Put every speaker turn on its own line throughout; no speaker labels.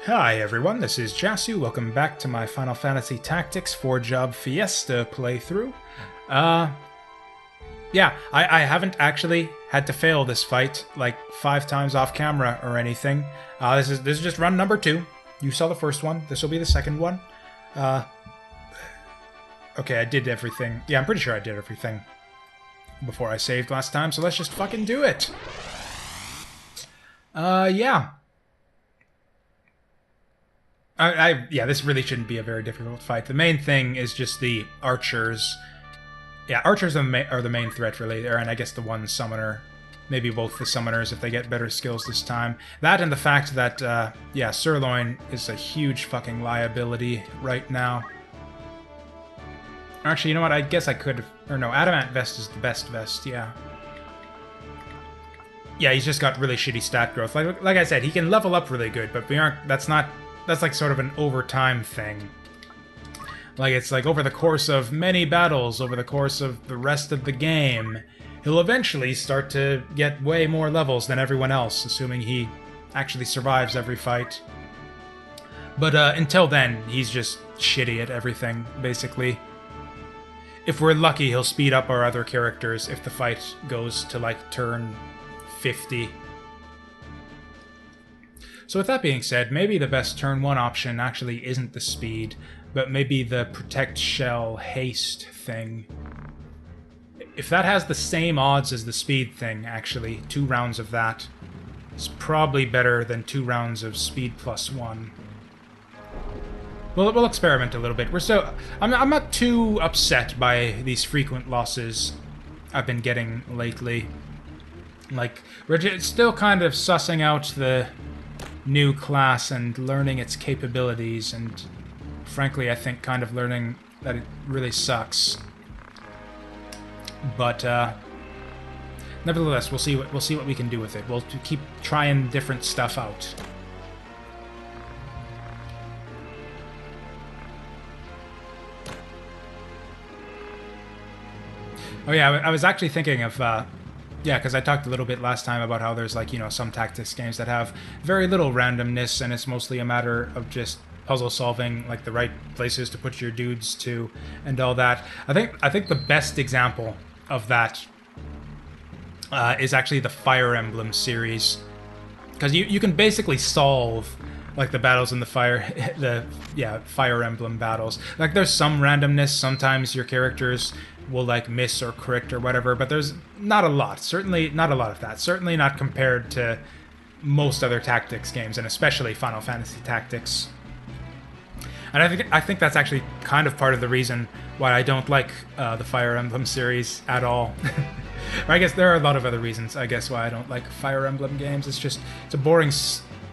Hi everyone, this is Jasu. Welcome back to my Final Fantasy Tactics 4-Job Fiesta playthrough. Yeah, I haven't actually had to fail this fight like 5 times off camera or anything. This is just run number 2. You saw the first one. This will be the second one. Okay, I did everything. Yeah, I'm pretty sure I did everything before I saved last time, so let's just fucking do it. Yeah. Yeah, this really shouldn't be a very difficult fight. The main thing is just the archers. Yeah, archers are the main threat, really, and I guess the one summoner. Maybe both the summoners if they get better skills this time. That and the fact that, yeah, Sirloin is a huge fucking liability right now. Actually, you know what? I guess I could... Or no, Adamant Vest is the best vest, yeah. Yeah, he's just got really shitty stat growth. Like I said, he can level up really good, but we aren't... That's like sort of an overtime thing. Like, it's like over the course of many battles, over the course of the rest of the game, he'll eventually start to get way more levels than everyone else, assuming he actually survives every fight. But until then, he's just shitty at everything, basically. If we're lucky, he'll speed up our other characters if the fight goes to, like, turn 50. So with that being said, maybe the best turn 1 option actually isn't the speed, but maybe the Protect Shell Haste thing. If that has the same odds as the speed thing, actually, 2 rounds of that is probably better than 2 rounds of speed plus 1. We'll experiment a little bit. I'm not too upset by these frequent losses I've been getting lately. Like, we're still kind of sussing out the new class and learning its capabilities, and frankly, I think kind of learning that it really sucks. But nevertheless, we'll see what we can do with it. We'll keep trying different stuff out. Oh yeah, I was actually thinking of, yeah, because I talked a little bit last time about how there's, like, you know, some tactics games that have very little randomness, and it's mostly a matter of just puzzle solving, like the right places to put your dudes to, and all that. I think the best example of that is actually the Fire Emblem series, because you can basically solve, like, the battles in the Fire Emblem battles. Like, there's some randomness. Sometimes your characters will, like, miss or crit or whatever, but there's not a lot. Certainly not a lot of that. Certainly not compared to most other tactics games, and especially Final Fantasy Tactics. And I think that's actually kind of part of the reason why I don't like the Fire Emblem series at all. Or I guess there are a lot of other reasons, I guess, why I don't like Fire Emblem games. It's a boring...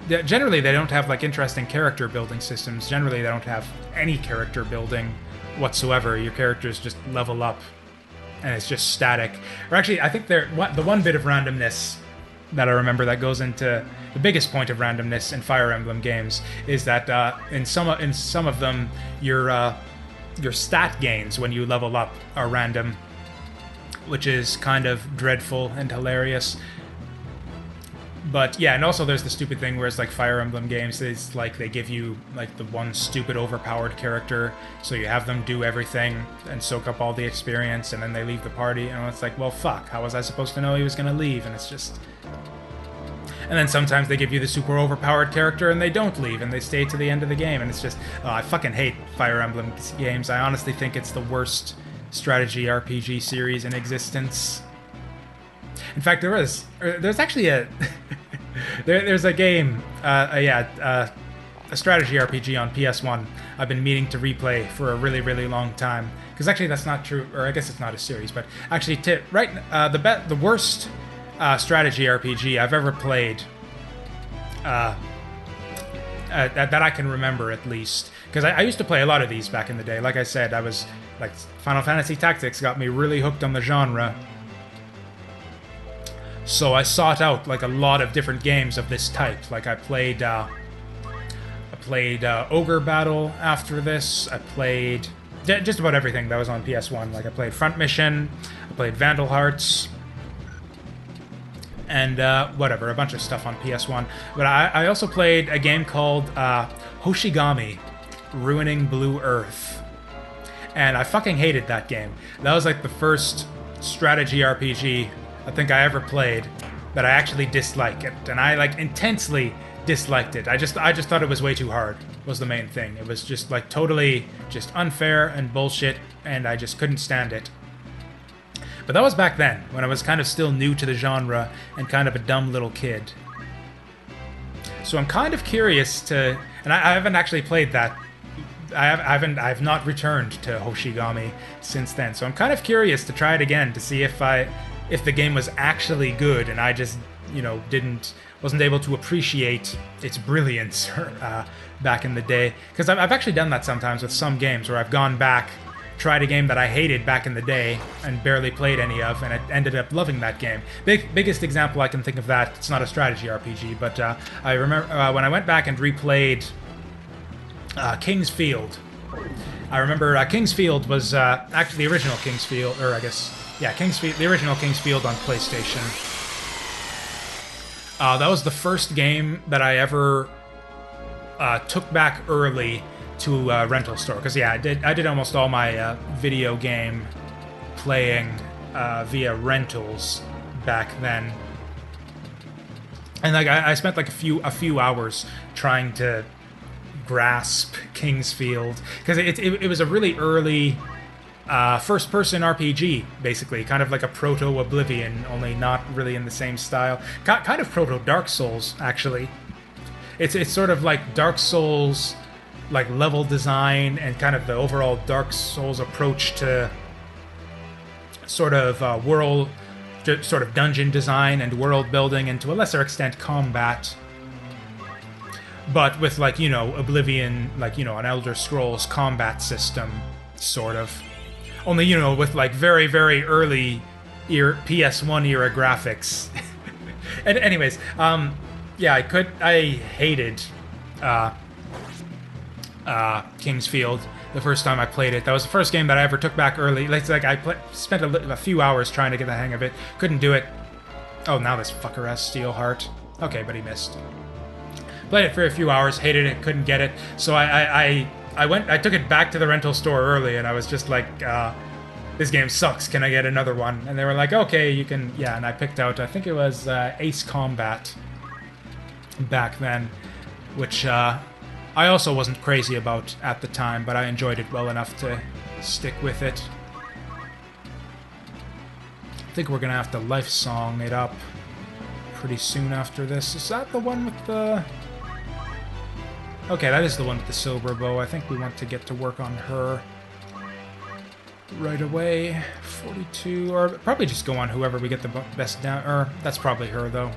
Generally, they don't have, like, interesting character building systems. Generally, they don't have any character building whatsoever. Your characters just level up, and it's just static. Or actually, I think the one bit of randomness that I remember that goes into the biggest point of randomness in Fire Emblem games is that in some of them, your stat gains when you level up are random, which is kind of dreadful and hilarious. But yeah, and also there's the stupid thing where it's like Fire Emblem games, it's like they give you, like, the one stupid overpowered character, so you have them do everything and soak up all the experience, and then they leave the party, and it's like, well, fuck, how was I supposed to know he was gonna leave? And it's just... And then sometimes they give you the super overpowered character and they don't leave, and they stay to the end of the game, and it's just... Oh, I fucking hate Fire Emblem games. I honestly think it's the worst strategy RPG series in existence. In fact, there's actually a there's a game, a strategy RPG on PS1 I've been meaning to replay for a really, really long time. Because actually that's not true, or I guess it's not a series, but actually the worst strategy RPG I've ever played, that I can remember at least. Because I used to play a lot of these back in the day. Like I said, I was, like, Final Fantasy Tactics got me really hooked on the genre. So I sought out, like, a lot of different games of this type. Like, I played Ogre Battle after this. I played just about everything that was on PS1. Like, I played Front Mission, I played Vandal Hearts, and whatever, a bunch of stuff on PS1. But I also played a game called Hoshigami, Ruining Blue Earth. And I fucking hated that game. That was like the first strategy RPG I think I ever played that I actually disliked it. And I like intensely disliked it. I just thought it was way too hard, was the main thing. It was just like totally just unfair and bullshit, and I just couldn't stand it. But that was back then, when I was kind of still new to the genre and kind of a dumb little kid. So I'm kind of curious to, and I haven't actually played that. I've not returned to Hoshigami since then. So I'm kind of curious to try it again to see if the game was actually good and I just, you know, wasn't able to appreciate its brilliance back in the day. Because I've actually done that sometimes with some games where I've gone back, tried a game that I hated back in the day and barely played any of, and I ended up loving that game. Biggest example I can think of that, it's not a strategy RPG, but I remember when I went back and replayed King's Field. I remember King's Field was actually the original King's Field, or I guess, yeah, the original King's Field on PlayStation. That was the first game that I ever took back early to a rental store, because yeah, I did almost all my video game playing via rentals back then, and like I spent like a few hours trying to grasp King's Field, because it was a really early first-person RPG, basically, kind of like a proto-Oblivion, only not really in the same style. Kind of proto-Dark Souls, actually. It's sort of like Dark Souls, like level design and kind of the overall Dark Souls approach to sort of sort of dungeon design and world building, and to a lesser extent combat. But with, like, you know, Oblivion, like, you know, an Elder Scrolls combat system, sort of. Only, you know, with, like, very, very early PS1 era graphics. And anyways, yeah, I hated King's Field the first time I played it. That was the first game that I ever took back early. Like I spent a few hours trying to get the hang of it. Couldn't do it. Oh, now this fucker has Steel Heart. Okay, but he missed. Played it for a few hours, hated it, couldn't get it. So I took it back to the rental store early, and I was just like, this game sucks, can I get another one? And they were like, okay, you can, yeah, and I picked out, I think it was Ace Combat back then, which I also wasn't crazy about at the time, but I enjoyed it well enough to stick with it. I think we're gonna have to life song it up pretty soon after this. Is that the one with the... Okay, that is the one with the silver bow. I think we want to get to work on her right away. 42, or probably just go on whoever we get the best down, or that's probably her, though.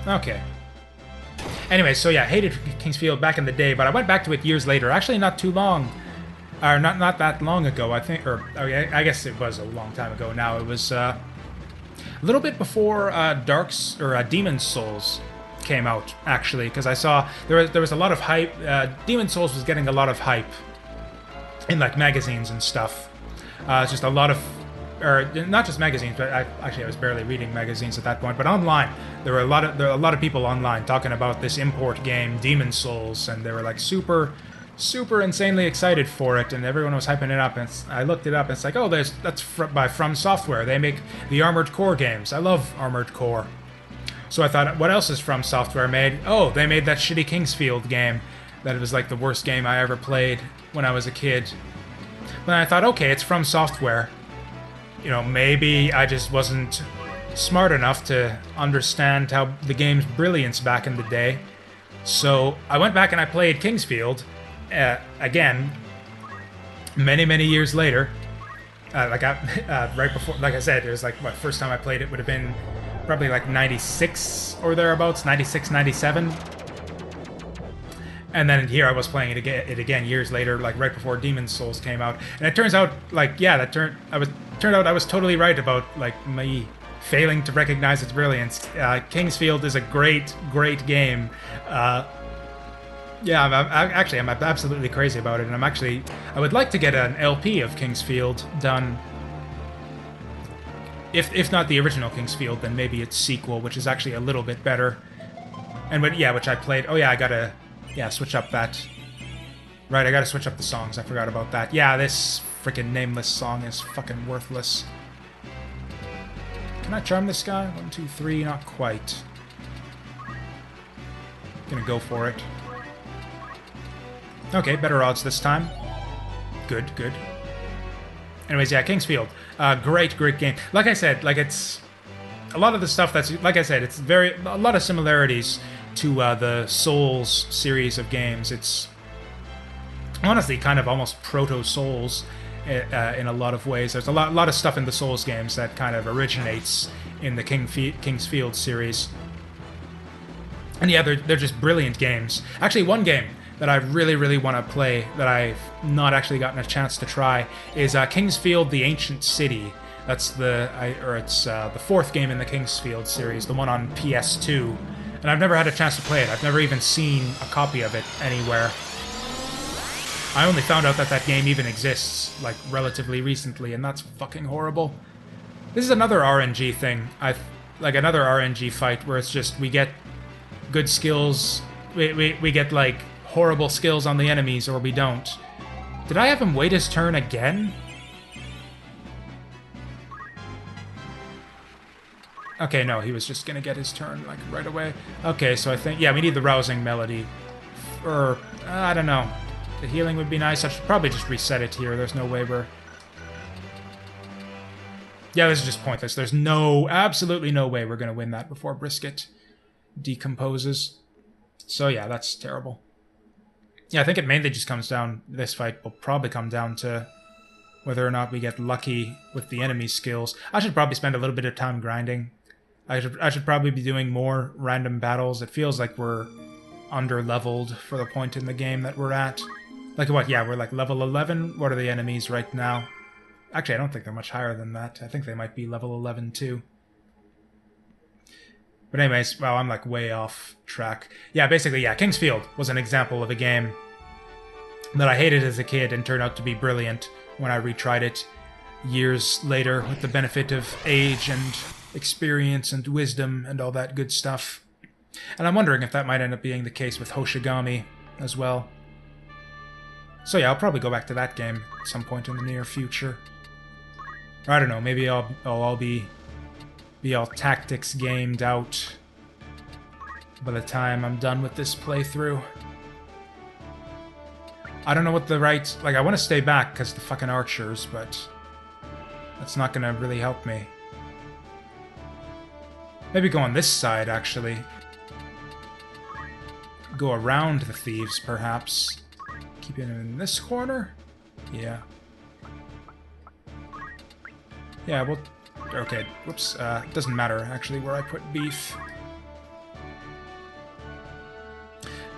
Okay. Anyway, so yeah, hated King's Field back in the day, but I went back to it years later. Actually, not too long, or not that long ago, I think, or okay, I guess it was a long time ago now. It was a little bit before Demon's Souls came out, actually, because I saw there was a lot of hype. Demon's Souls was getting a lot of hype in like magazines and stuff. Just a lot of, or not just magazines, but I was barely reading magazines at that point. But online, there were a lot of people online talking about this import game, Demon's Souls, and they were like super insanely excited for it, and everyone was hyping it up. And I looked it up, and it's like, oh, that's by From Software. They make the Armored Core games. I love Armored Core. So I thought, what else is From Software made? Oh, they made that shitty King's Field game. That was like the worst game I ever played when I was a kid. But then I thought, okay, it's From Software. You know, maybe I just wasn't smart enough to understand how the game's brilliance back in the day. So I went back and I played King's Field again, many years later. Right before, like I said, it was like, what, first time I played it would have been probably like 96 or thereabouts, 96, 97. And then here I was playing it again years later, like right before Demon's Souls came out. And it turns out, like, yeah, turned out I was totally right about, like, me failing to recognize its brilliance. King's Field is a great game. Yeah, I'm absolutely crazy about it, and I would like to get an LP of King's Field done. if not the original King's Field, then maybe its sequel, which is actually a little bit better. And which I played. Oh yeah, I gotta switch up that. Right, I gotta switch up the songs. I forgot about that. Yeah, this freaking nameless song is fucking worthless. Can I charm this guy? 1, 2, 3, not quite. Gonna go for it. Okay, better odds this time. Good, good. Anyways, yeah, King's Field. Great game. Like I said, like it's a lot of the stuff that's, like I said, it's a lot of similarities to the Souls series of games. It's honestly kind of almost proto-Souls in a lot of ways. There's a lot of stuff in the Souls games that kind of originates in the King's Field series. And yeah, they're just brilliant games. Actually, one game that I really, really want to play that I've not actually gotten a chance to try is King's Field: The Ancient City. That's the fourth game in the King's Field series, the one on PS2. And I've never had a chance to play it. I've never even seen a copy of it anywhere. I only found out that game even exists, like, relatively recently, and that's fucking horrible. This is another RNG thing. Like, another RNG fight where it's just, we get good skills, we get, like, horrible skills on the enemies, or we don't. Did I have him wait his turn again? Okay, no, he was just gonna get his turn, like, right away. Okay, so I think, yeah, we need the rousing melody. Or, I don't know. The healing would be nice. I should probably just reset it here. There's no way we're... Yeah, this is just pointless. There's absolutely no way we're gonna win that before Brisket decomposes. So yeah, that's terrible. Yeah, I think it mainly just comes down... This fight will probably come down to whether or not we get lucky with the enemy skills. I should probably spend a little bit of time grinding. I should probably be doing more random battles. It feels like we're under-leveled for the point in the game that we're at. Like what? Yeah, we're like level 11. What are the enemies right now? Actually, I don't think they're much higher than that. I think they might be level 11 too. But anyways, wow, I'm like way off track. Yeah, basically, yeah, King's Field was an example of a game that I hated as a kid and turned out to be brilliant when I retried it years later with the benefit of age and experience and wisdom and all that good stuff. And I'm wondering if that might end up being the case with Hoshigami as well. So yeah, I'll probably go back to that game at some point in the near future. Or I don't know, maybe I'll be all tactics gamed out by the time I'm done with this playthrough. I don't know what the right... Like, I want to stay back because the fucking archers, but that's not gonna really help me. Maybe go on this side, actually. Go around the thieves, perhaps. Keep it in this corner? Yeah. Yeah, well... Okay, whoops. It doesn't matter, actually, where I put beef.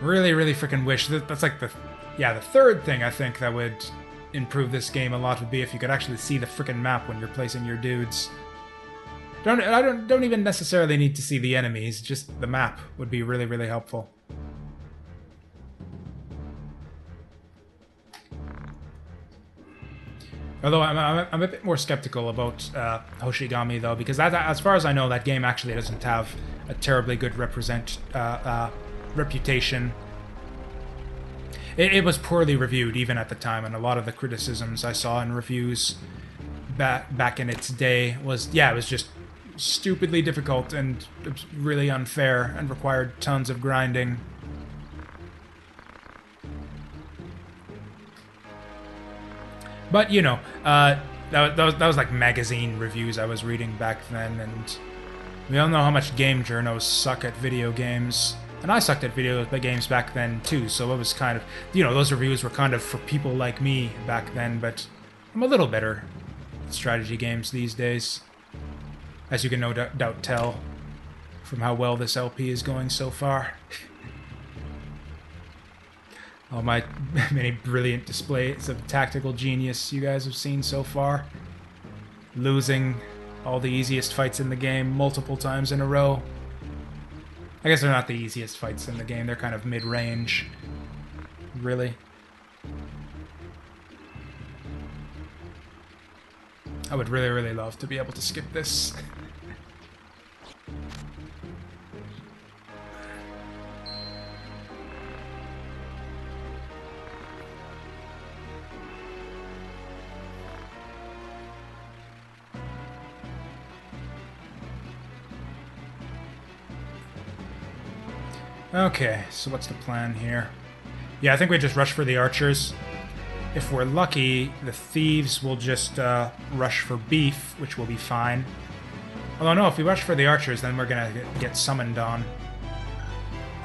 Really, really freaking wish... That's like the... Yeah, the third thing I think that would improve this game a lot would be if you could actually see the freaking map when you're placing your dudes. I don't even necessarily need to see the enemies, just the map would be really, really helpful. Although I'm a bit more skeptical about Hoshigami, though, because that, as far as I know, that game actually doesn't have a terribly good reputation. It was poorly reviewed even at the time, and a lot of the criticisms I saw in reviews back in its day was, yeah, it was just stupidly difficult and really unfair and required tons of grinding. But, you know, that was like magazine reviews I was reading back then, and we all know how much game journos suck at video games. And I sucked at video games back then, too, so it was kind of... You know, those reviews were kind of for people like me back then, but I'm a little better at strategy games these days. As you can no doubt tell from how well this LP is going so far. All my many brilliant displays of tactical genius you guys have seen so far. Losing all the easiest fights in the game multiple times in a row. I guess they're not the easiest fights in the game, they're kind of mid-range. Really. I would really, really love to be able to skip this. Okay, so what's the plan here? Yeah, I think we just rush for the archers. If we're lucky, the thieves will just rush for beef, which will be fine. Although no, if we rush for the archers, then we're gonna get summoned on.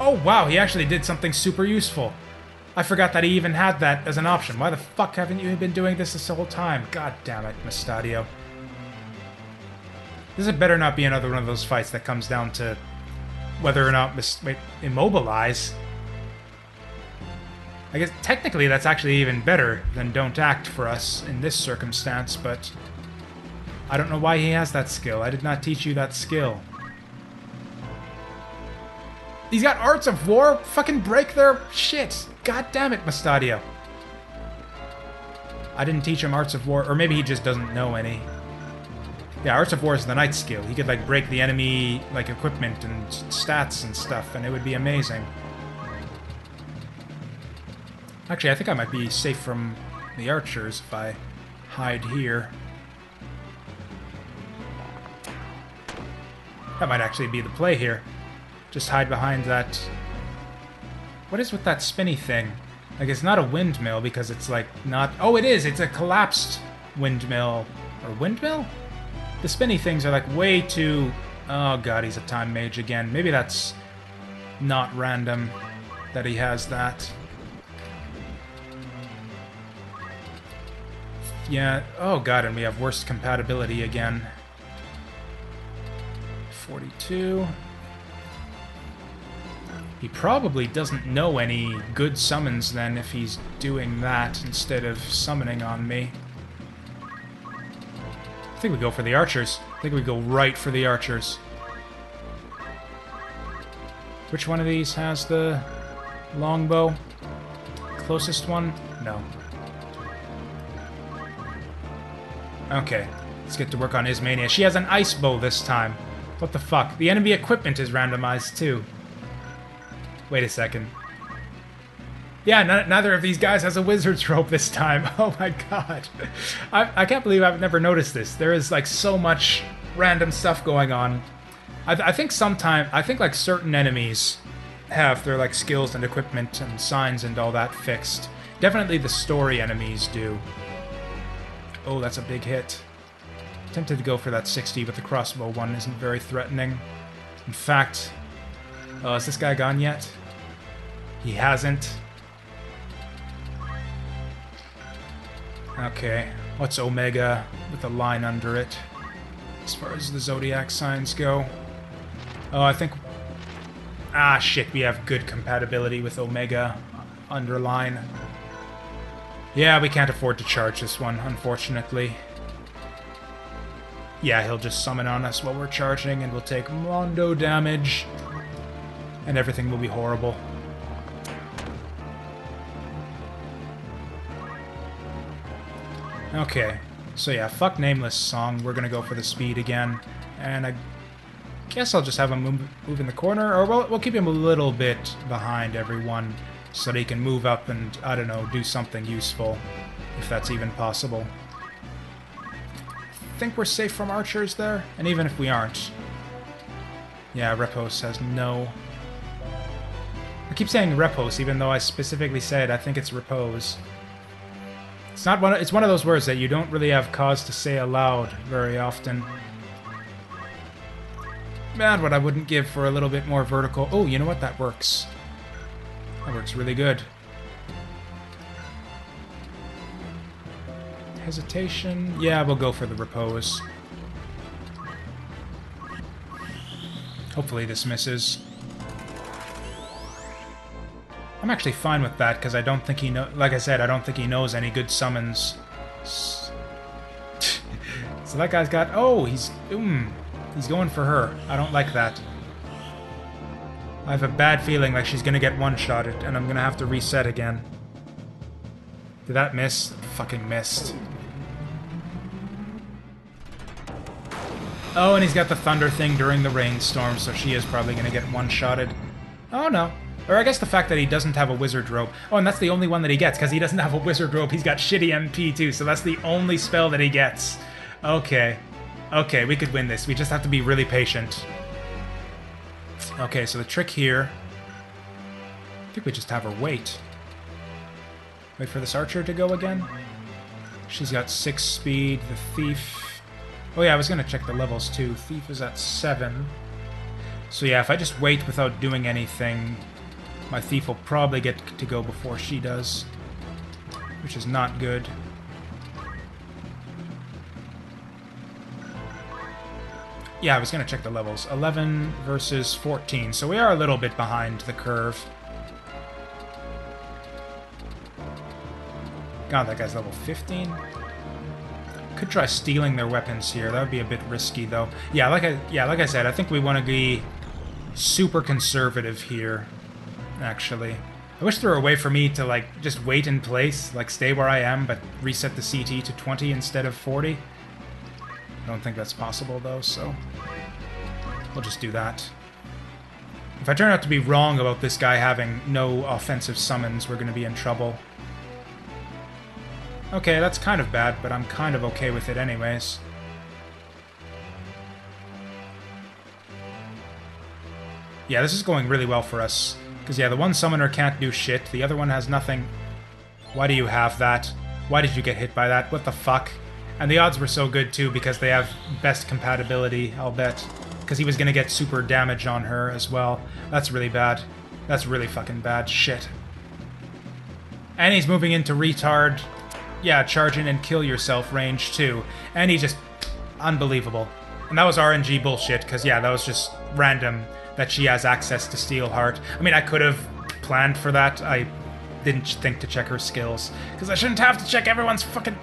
Oh wow, he actually did something super useful. I forgot that he even had that as an option. Why the fuck haven't you been doing this whole time? God damn it, Mustadio. This better not be another one of those fights that comes down to whether or not immobilize. I guess technically that's actually even better than don't act for us in this circumstance, but I don't know why he has that skill. I did not teach you that skill. He's got Arts of War? Fucking break their shit. God damn it, Mustadio. I didn't teach him Arts of War, or maybe he just doesn't know any. Yeah, Arts of War is the knight skill. He could, like, break the enemy, like, equipment and stats and stuff, and it would be amazing. Actually, I think I might be safe from the archers if I hide here. That might actually be the play here. Just hide behind that... What is with that spinny thing? Like, it's not a windmill because it's, like, not... Oh, it is! It's a collapsed windmill. Or windmill? The spinny things are, like, way too... Oh, God, he's a time mage again. Maybe that's not random that he has that. Yeah, oh god, and we have worst compatibility again. 42. He probably doesn't know any good summons then if he's doing that instead of summoning on me. I think we go for the archers. I think we go right for the archers. Which one of these has the longbow? Closest one? No. Okay, let's get to work on Ismania. She has an ice bow this time. What the fuck? The enemy equipment is randomized too. Wait a second. Yeah, neither of these guys has a wizard's robe this time. Oh my god. I can't believe I've never noticed this. There is like so much random stuff going on. I think like certain enemies have their like skills and equipment and signs and all that fixed. Definitely the story enemies do. Oh, that's a big hit. Tempted to go for that 60, but the crossbow one isn't very threatening. In fact... Oh, has this guy gone yet? He hasn't. Okay, what's Omega with a line under it? As far as the zodiac signs go. Oh, I think... Ah, shit, we have good compatibility with Omega underline. Yeah, we can't afford to charge this one, unfortunately. Yeah, he'll just summon on us while we're charging, and we'll take mondo damage. And everything will be horrible. Okay, so yeah, fuck Nameless Song. We're gonna go for the speed again. And I guess I'll just have him move in the corner, or we'll keep him a little bit behind everyone, so that he can move up and, I don't know, do something useful, if that's even possible. I think we're safe from archers there, and even if we aren't... Yeah, Repos has no... I keep saying Repos, even though I specifically said I think it's Repose. It's not one. It's one of those words that you don't really have cause to say aloud very often. Man, what I wouldn't give for a little bit more vertical... Oh, you know what? That works. That works really good. Hesitation? Yeah, we'll go for the Repose. Hopefully this misses. I'm actually fine with that, because I don't think he like I said, I don't think he knows any good summons. So that guy's got... Oh, he's going for her. I don't like that. I have a bad feeling like she's gonna get one-shotted, and I'm gonna have to reset again. Did that miss? It fucking missed. Oh, and he's got the thunder thing during the rainstorm, so she is probably going to get one-shotted. Oh, no. Or I guess the fact that he doesn't have a wizard robe. Oh, and that's the only one that he gets, because he doesn't have a wizard robe. He's got shitty MP, too, so that's the only spell that he gets. Okay. Okay, we could win this. We just have to be really patient. Okay, so the trick here... I think we just have her wait. Wait for this archer to go again. She's got 6 speed. The thief... Oh yeah, I was going to check the levels too. Thief is at 7. So yeah, if I just wait without doing anything, my thief will probably get to go before she does. Which is not good. Yeah, I was going to check the levels. 11 versus 14, so we are a little bit behind the curve. God, that guy's level 15. Could try stealing their weapons here. That would be a bit risky, though. Yeah, like I said, I think we want to be super conservative here, actually. I wish there were a way for me to, like, just wait in place, like, stay where I am, but reset the CT to 20 instead of 40. I don't think that's possible, though, so we'll just do that. If I turn out to be wrong about this guy having no offensive summons, we're going to be in trouble. Okay, that's kind of bad, but I'm kind of okay with it anyways. Yeah, this is going really well for us. Because, yeah, the one summoner can't do shit, the other one has nothing. Why do you have that? Why did you get hit by that? What the fuck? And the odds were so good, too, because they have best compatibility, I'll bet. Because he was going to get super damage on her as well. That's really bad. That's really fucking bad. Shit. And he's moving into retard... Yeah, charge in and kill yourself range, too. And he just... Unbelievable. And that was RNG bullshit, because, yeah, that was just random that she has access to Steelheart. I mean, I could have planned for that. I didn't think to check her skills. Because I shouldn't have to check everyone's fucking...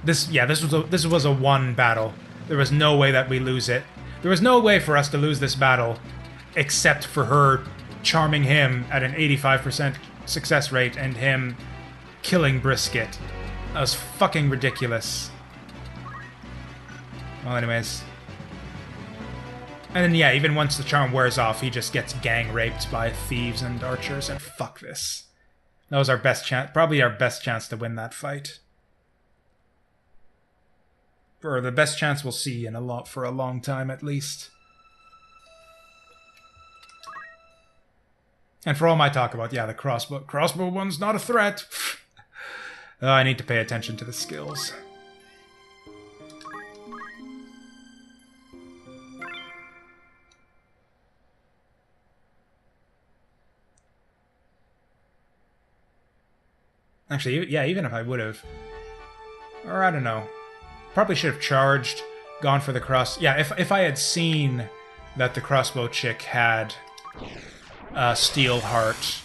This was a one battle. There was no way that we lose it. There was no way for us to lose this battle, except for her charming him at an 85% success rate and him... killing Brisket. That was fucking ridiculous. Well, anyways. And then, yeah, even once the charm wears off, he just gets gang raped by thieves and archers, and fuck this. That was our best chance, probably our best chance to win that fight. Or the best chance we'll see in for a long time, at least. And for all my talk about, yeah, the crossbow. Crossbow one's not a threat. I need to pay attention to the skills. Actually, yeah, even if I would have... Or, I don't know. Probably should have charged, gone for the cross... Yeah, if I had seen that the crossbow chick had Steelheart...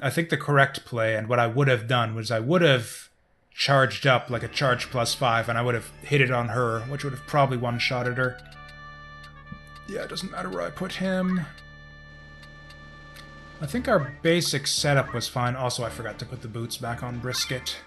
I think the correct play, and what I would have done, was I would have charged up like a charge +5, and I would have hit it on her, which would have probably one-shotted her. Yeah, it doesn't matter where I put him. I think our basic setup was fine. Also, I forgot to put the boots back on Brisket.